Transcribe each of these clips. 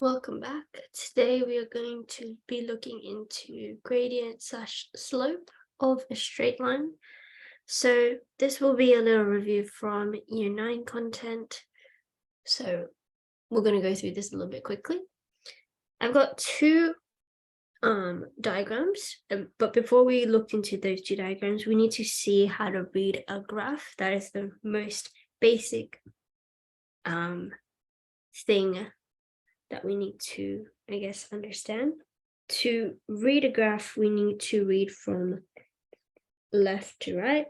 Welcome back. Today we are going to be looking into gradient slash slope of a straight line. So this will be a little review from Year 9 content. So we're going to go through this a little bit quickly. I've got two diagrams, but before we look into those two diagrams, we need to see how to read a graph. That is the most basic thing that we need to, I guess, understand. To read a graph, we need to read from left to right.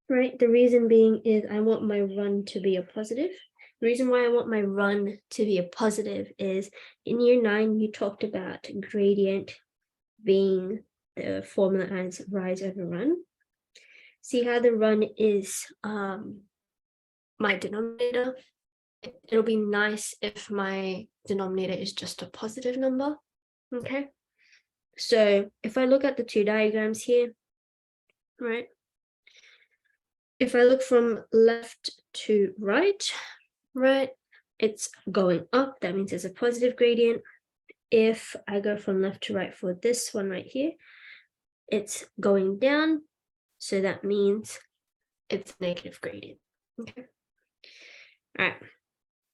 Right? The reason being is I want my run to be a positive. The reason why I want my run to be a positive is in Year 9, you talked about gradient being the formula as rise over run. See how the run is my denominator? It'll be nice if my denominator is just a positive number. Okay, so if I look at the two diagrams here, right, if I look from left to right, it's going up. That means it's a positive gradient. If I go from left to right for this one right here, it's going down. So that means it's a negative gradient. Okay. All right.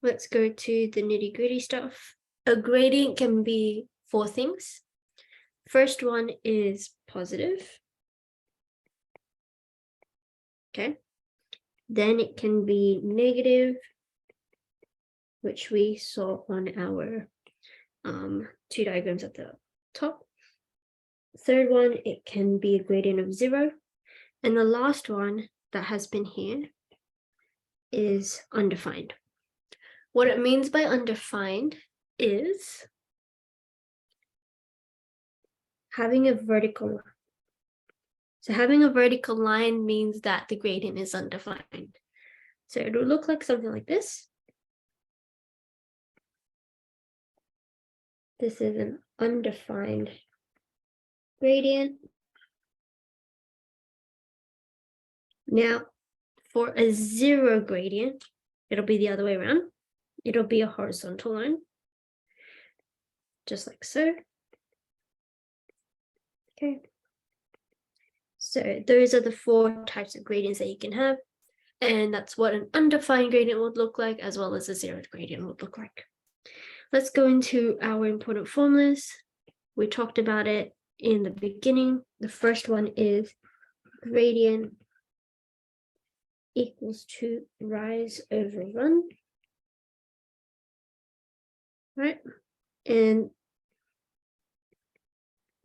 Let's go to the nitty-gritty stuff. A gradient can be four things. First one is positive. Okay. Then it can be negative, which we saw on our two diagrams at the top. Third one, it can be a gradient of 0. And the last one that has been here is undefined. What it means by undefined is having a vertical. So having a vertical line means that the gradient is undefined. So it will look like something like this. This is an undefined gradient. Now, for a 0 gradient, it'll be the other way around. It'll be a horizontal line, just like so. Okay. So those are the 4 types of gradients that you can have. And that's what an undefined gradient would look like, as well as a 0 gradient would look like. Let's go into our important formulas. We talked about it in the beginning. The first one is gradient equals to rise over run. Right? And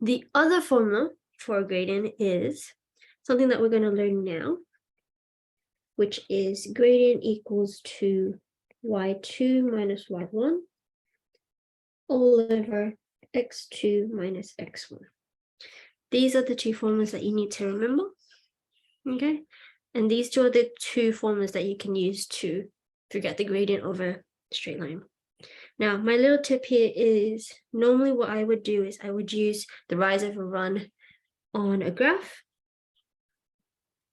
the other formula for a gradient is something that we're going to learn now, which is gradient equals to y2 minus y1 all over x2 minus x1. These are the two formulas that you need to remember. Okay, and these two are the two formulas that you can use to forget the gradient over a straight line. Now, my little tip here is normally what I would do is I would use the rise over run on a graph.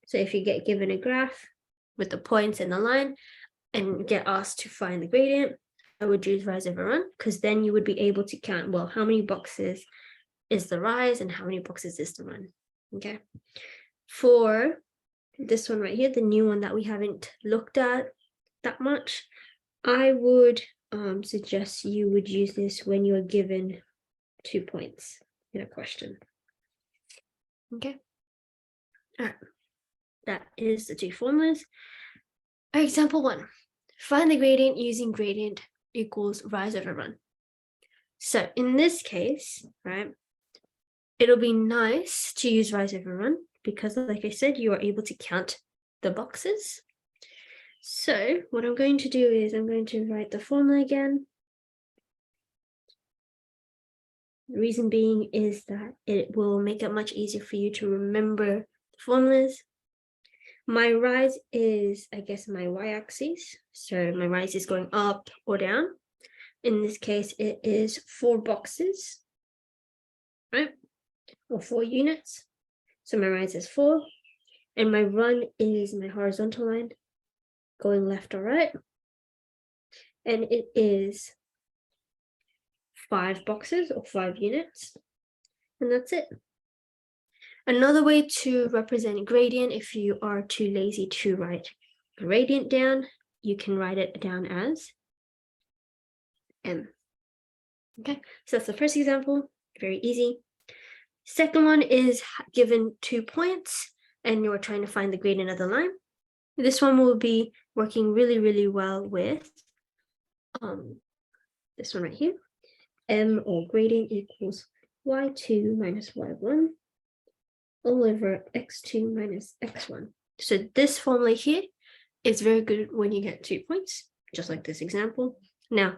So if you get given a graph with the points and the line and get asked to find the gradient, I would use rise over run, because then you would be able to count, well, how many boxes is the rise and how many boxes is the run. Okay. For this one right here, the new one that we haven't looked at that much, I would suggest you would use this when you are given 2 points in a question. Okay. All right. That is the two formulas. Example 1. Find the gradient using gradient equals rise over run. So in this case, right, it'll be nice to use rise over run because, like I said, you are able to count the boxes. So what I'm going to do is I'm going to write the formula again. The reason being is that it will make it much easier for you to remember the formulas. My rise is, I guess, my y-axis. So my rise is going up or down. In this case, it is 4 boxes, right? Or 4 units. So my rise is 4. And my run is my horizontal line going left or right. And it is 5 boxes or 5 units. And that's it. Another way to represent gradient, if you are too lazy to write gradient down, you can write it down as m. Okay, so that's the first example, very easy. Second one is given 2 points and you're trying to find the gradient of the line. This one will be working really, really well with this one right here. M, or gradient, equals y2 minus y1 all over x2 minus x1. So this formula here is very good when you get 2 points, just like this example. Now,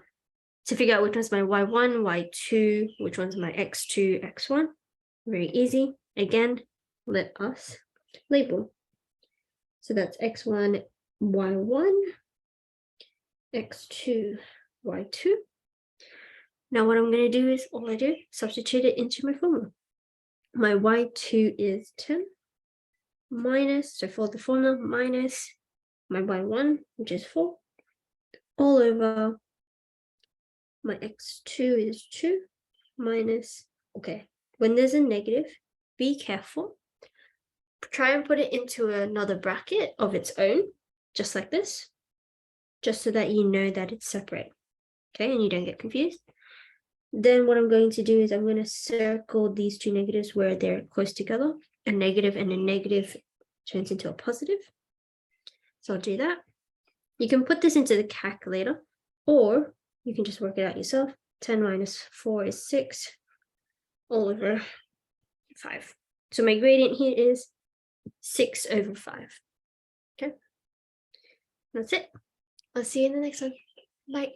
to figure out which one's my y1, y2, which one's my x2, x1, very easy. Again, let us label. So that's x1, y1, x2, y2. Now what I'm going to do is, all I do, substitute it into my formula. My y2 is 10 minus, so for the formula, minus my y1, which is 4, all over my x2 is 2 minus, okay, when there's a negative, be careful. Try and put it into another bracket of its own, just like this, just so that you know that it's separate, okay, and you don't get confused. Then what I'm going to do is I'm going to circle these two negatives where they're close together. A negative and a negative turns into a positive. So I'll do that. You can put this into the calculator, or you can just work it out yourself. 10 minus 4 is 6 all over 5. So my gradient here is 6 over 5. Okay, that's it. I'll see you in the next one. Bye.